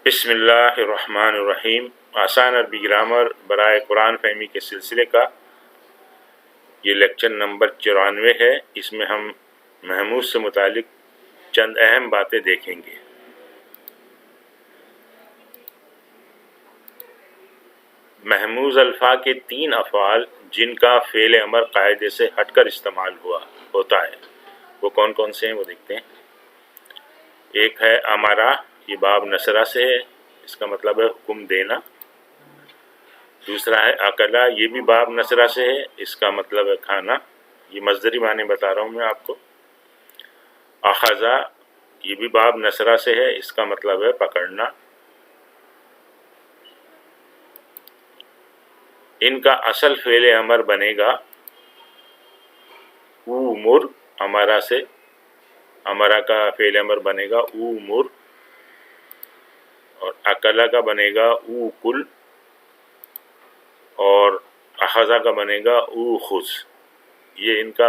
بسم اللہ الرحمن الرحیم۔ آسان عربی گرامر برائے قرآن فہمی کے سلسلے کا یہ لیکچر نمبر 94 ہے۔ اس میں ہم محموز سے متعلق چند اہم باتیں دیکھیں گے۔ محموز الفاظ کے 3 افعال جن کا فعل امر قاعدے سے ہٹ کر استعمال ہوتا ہے وہ کون کون سے ہیں وہ دیکھتے ہیں۔ ایک ہے امرا، یہ باب نصرہ سے ہے، اس کا مطلب ہے حکم دینا۔ دوسرا ہے اکلا، یہ بھی باب نصرہ سے ہے، اس کا مطلب ہے کھانا، یہ مصدری معنی بتا رہا ہوں میں آپ کو۔ اخذا، یہ بھی باب نصرہ سے ہے، اس کا مطلب ہے پکڑنا۔ ان کا اصل فعل امر بنے گا اومر، امرا سے، امرا کا فعل امر بنے گا اومر، اور اکلا کا بنے گا اوکل، اور اخذا کا بنے گا اوخذ۔ یہ ان کا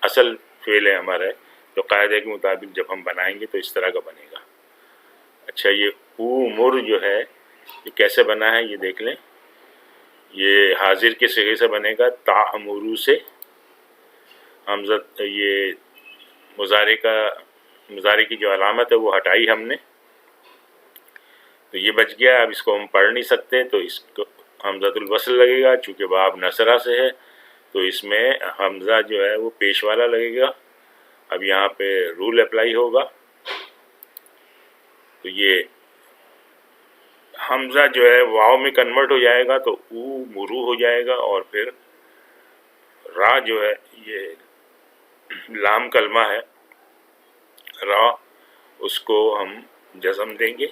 اصل فعل امر ہے جو قاعدے کے مطابق جب ہم بنائیں گے تو اس طرح کا بنے گا۔ اچھا، یہ اومر جو ہے یہ کیسے بنا ہے یہ دیکھ لیں۔ یہ حاضر کے صیغے سے بنے گا تعمرو سے، حمزہ، یہ مضارع کی جو علامت ہے وہ ہٹائی ہم نے تو یہ بچ گیا۔ اب اس کو ہم پڑھ نہیں سکتے تو اس کو حمزۃ الوصل لگے گا، چونکہ باب نصرہ سے ہے تو اس میں حمزہ جو ہے وہ پیش والا لگے گا۔ اب یہاں پہ رول اپلائی ہوگا تو یہ حمزہ جو ہے واو میں کنورٹ ہو جائے گا تو او مرو ہو جائے گا، اور پھر را جو ہے یہ لام کلمہ ہے را، اس کو ہم جزم دیں گے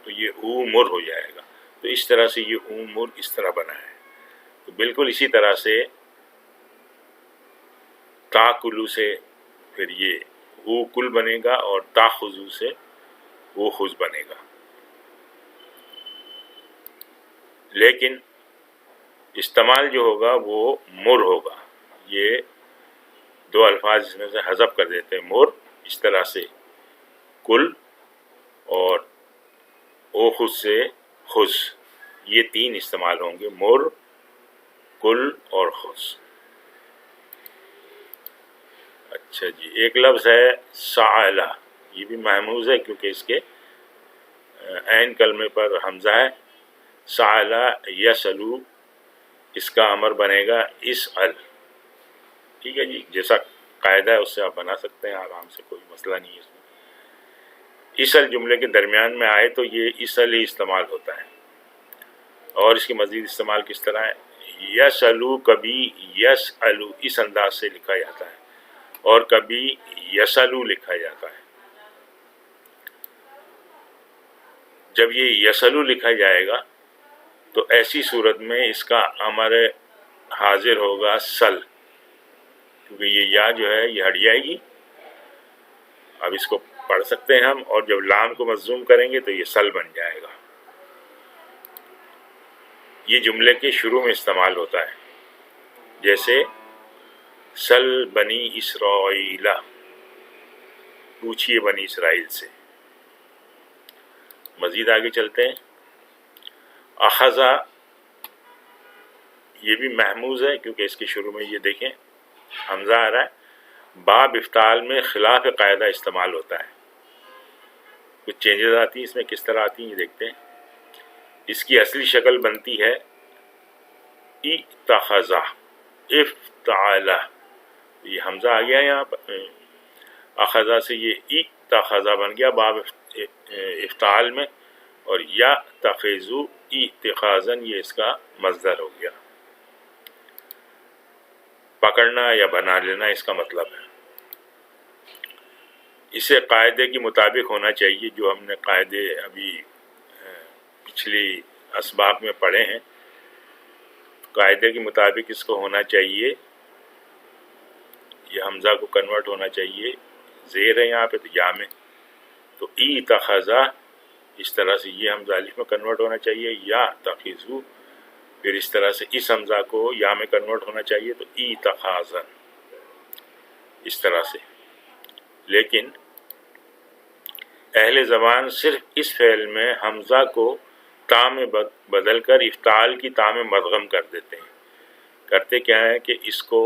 تو یہ اومر ہو جائے گا۔ تو اس طرح سے یہ اومر اس طرح بنا ہے۔ تو بالکل اسی طرح سے تاکلو سے پھر یہ اوکل بنے گا، اور تاخذو سے اوخذ بنے گا۔ لیکن استعمال جو ہوگا وہ مر ہوگا۔ یہ 2 الفاظ اس میں سے حذف کر دیتے ہیں، مر، اس طرح سے کل اور اوخذ سے خذ، یہ 3 استعمال ہوں گے، مر، کل اور خذ۔ اچھا جی، ایک لفظ ہے سعلہ، یہ بھی محموز ہے کیونکہ اس کے عین کلمے پر حمزہ ہے۔ سعلہ یسلو، اس کا امر بنے گا اسأل۔ ٹھیک ہے جی، جیسا قاعدہ ہے اس سے آپ بنا سکتے ہیں آرام سے، کوئی مسئلہ نہیں ہے اس میں۔ اسأل جملے کے درمیان میں آئے تو یہ اسأل ہی استعمال ہوتا ہے، اور اس کی مزید استعمال کس طرح ہے؟ یسلو، کبھی یسألو اس انداز سے لکھا جاتا ہے، اور کبھی یسلو لکھا جاتا ہے۔ جب یہ یسلو لکھا جائے گا تو ایسی صورت میں اس کا امر حاضر ہوگا سل، کیونکہ یہ یا جو ہے یہ ہٹ جائے گی۔ اب اس کو پڑھ سکتے ہیں ہم، اور جب لام کو مضموم کریں گے تو یہ سل بن جائے گا۔ یہ جملے کے شروع میں استعمال ہوتا ہے، جیسے سل بنی اسرائیل، پوچھیے بنی اسرائیل سے۔ مزید آگے چلتے ہیں۔ اخذا، یہ بھی محموز ہے کیونکہ اس کے شروع میں یہ دیکھیں حمزہ آ رہا ہے۔ باب افتعال میں خلاف قاعدہ استعمال ہوتا ہے، کچھ چینجز آتی ہیں اس میں، کس طرح آتی ہیں یہ دیکھتے ہیں۔ اس کی اصلی شکل بنتی ہے اتخذا، افتعلا، یہ حمزہ آ گیا یہاں پر، اخذا سے یہ اتخذا بن گیا باب افتعال میں، اور یا تخذو اتخاذن یہ اس کا مصدر ہو گیا، پکڑنا یا بنا لینا اس کا مطلب ہے۔ اسے قاعدے کے مطابق ہونا چاہیے جو ہم نے قاعدے ابھی پچھلی اسباق میں پڑھے ہیں۔ قاعدے کے مطابق اس کو ہونا چاہیے، یہ حمزہ کو کنورٹ ہونا چاہیے، زیر ہے یہاں پہ تو یا میں، تو اتخذا اس طرح سے یہ حمزہ الف میں کنورٹ ہونا چاہیے، یا تخذو، پھر اس طرح سے اس حمزہ کو یا میں کنورٹ ہونا چاہیے تو اتخاذن، اس طرح سے۔ لیکن اہل زبان صرف اس فعل میں حمزہ کو تا میں بدل کر افتعال کی تا میں مدغم کر دیتے ہیں۔ کرتے کیا ہے کہ اس کو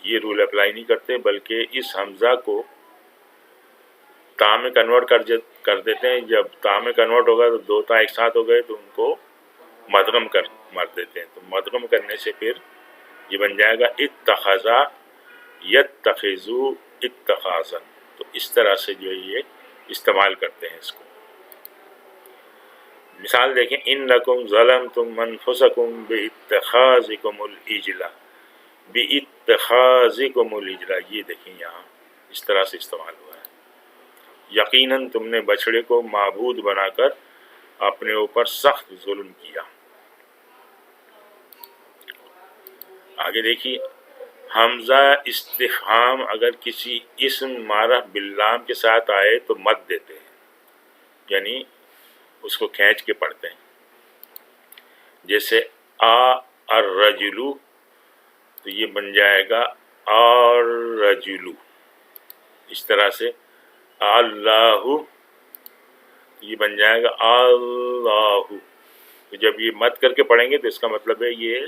یہ رول اپلائی نہیں کرتے، بلکہ اس حمزہ کو تا میں کنورٹ کر دیتے ہیں۔ جب تا میں کنورٹ ہوگا تو دو تا ایک ساتھ ہو گئے تو ان کو مدغم مر دیتے ہیں۔ تو مدغم کرنے سے پھر یہ بن جائے گا اتخذا یتخذو اتخاذا۔ تو اس طرح سے جو یہ استعمال کرتے ہیں اس کو۔ مثال دیکھیں، انکم ظلمتم انفسکم باتخاذکم العجل، باتخاذکم العجل، یہ دیکھیں یہاں اس طرح سے استعمال ہوا ہے۔ یقیناً تم نے بچڑے کو معبود بنا کر اپنے اوپر سخت ظلم کیا۔ آگے دیکھیے، حمزہ استفہام اگر کسی اسم معرف باللام کے ساتھ آئے تو مد دیتے ہیں، یعنی اس کو کھینچ کے پڑھتے ہیں۔ جیسے الرجل، تو یہ بن جائے گا الرجل۔ اس طرح سے اللہ، یہ بن جائے گا اللہ۔ تو جب یہ مد کر کے پڑھیں گے تو اس کا مطلب ہے یہ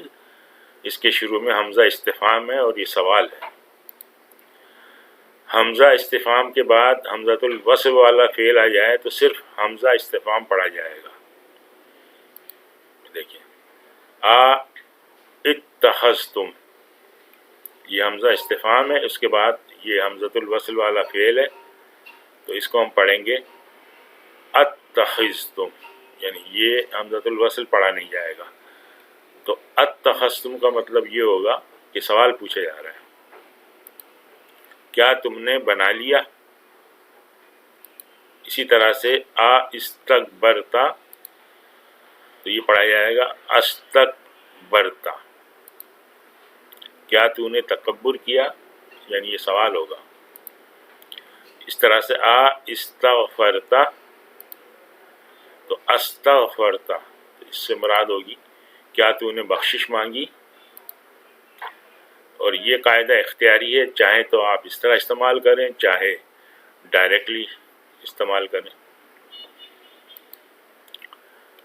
اس کے شروع میں حمزہ استفہام ہے اور یہ سوال ہے۔ حمزہ استفہام کے بعد حمزۃ الوصل والا فعل آ جائے تو صرف حمزہ استفہام پڑھا جائے گا۔ دیکھیں، اتخذتم، یہ حمزہ استفہام ہے، اس کے بعد یہ حمزۃ الوصل والا فعل ہے، تو اس کو ہم پڑھیں گے اتخذتم، یعنی یہ حمزۃ الوصل پڑھا نہیں جائے گا۔ تو اتخذتم کا مطلب یہ ہوگا کہ سوال پوچھا جا رہا ہے، کیا تم نے بنا لیا؟ اسی طرح سے استکبرتا، تو یہ پڑھا جائے گا استکبرتا، کیا تو نے تکبر کیا؟ یعنی یہ سوال ہوگا۔ اس طرح سے استغفرتا، تو استغفرتا، تو اس سے مراد ہوگی کیا تو نے بخشش مانگی؟ اور یہ قاعدہ اختیاری ہے، چاہے تو آپ اس طرح استعمال کریں، چاہے ڈائریکٹلی استعمال کریں۔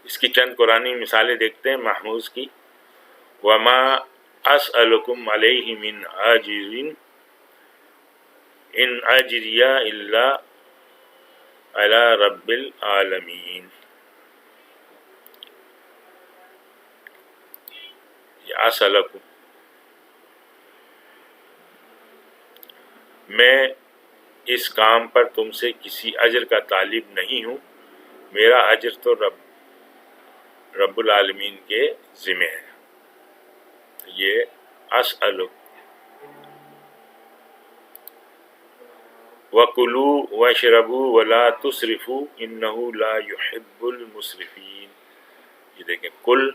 اس کی چند قرآنی مثالیں دیکھتے ہیں محموز کی۔ وما اسألکم علیہ من اجر ان اجریہ الا علی رب العالمین۔ یہ اسألکم، میں اس کام پر تم سے کسی اجر کا طالب نہیں ہوں، میرا اجر تو رب العالمین کے ذمہ ہے۔ یہ اسألک۔ وَكُلُوا وَاشْرَبُوا وَلَا تُسْرِفُوا إِنَّهُ لَا يُحِبُّ الْمُسْرِفِينَ۔ یہ دیکھیں، کل،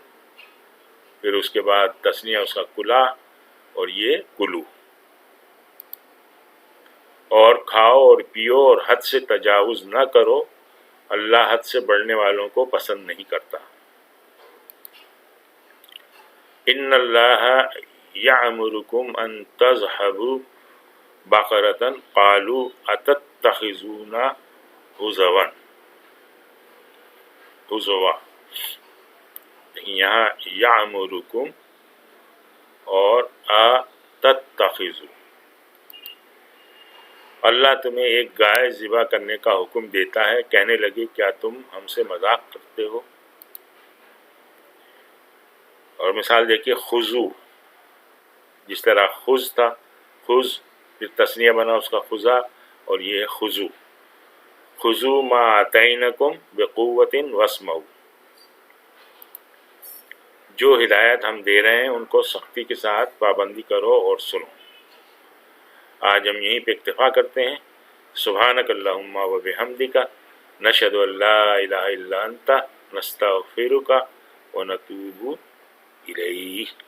پھر اس کے بعد تثنیہ اس کا کلا، اور یہ کلو۔ اور کھاؤ اور پیو اور حد سے تجاوز نہ کرو، اللہ حد سے بڑھنے والوں کو پسند نہیں کرتا۔ ان اللہ یأمرکم ان تذہبوا بقرۃ قالوا اتتخذونا ہزوا۔ یہاں یأمرکم اور اتتخذوا، اللہ تمہیں ایک گائے ذبح کرنے کا حکم دیتا ہے، کہنے لگے کیا تم ہم سے مذاق کرتے ہو؟ اور مثال دیکھیے، خذو، جس طرح خذ تھا، خذ، پھر تثنیہ بنا اس کا خذا، اور یہ خذو۔ خذو ما آتینکم بقوۃ واسمعوا، جو ہدایت ہم دے رہے ہیں ان کو سختی کے ساتھ پابندی کرو اور سنو۔ آج ہم یہیں پہ اکتفا کرتے ہیں۔ سبحانک اللہم و بحمدک، نشہد ان لا الہ الا انت، نستغفرک و نتوب الیک۔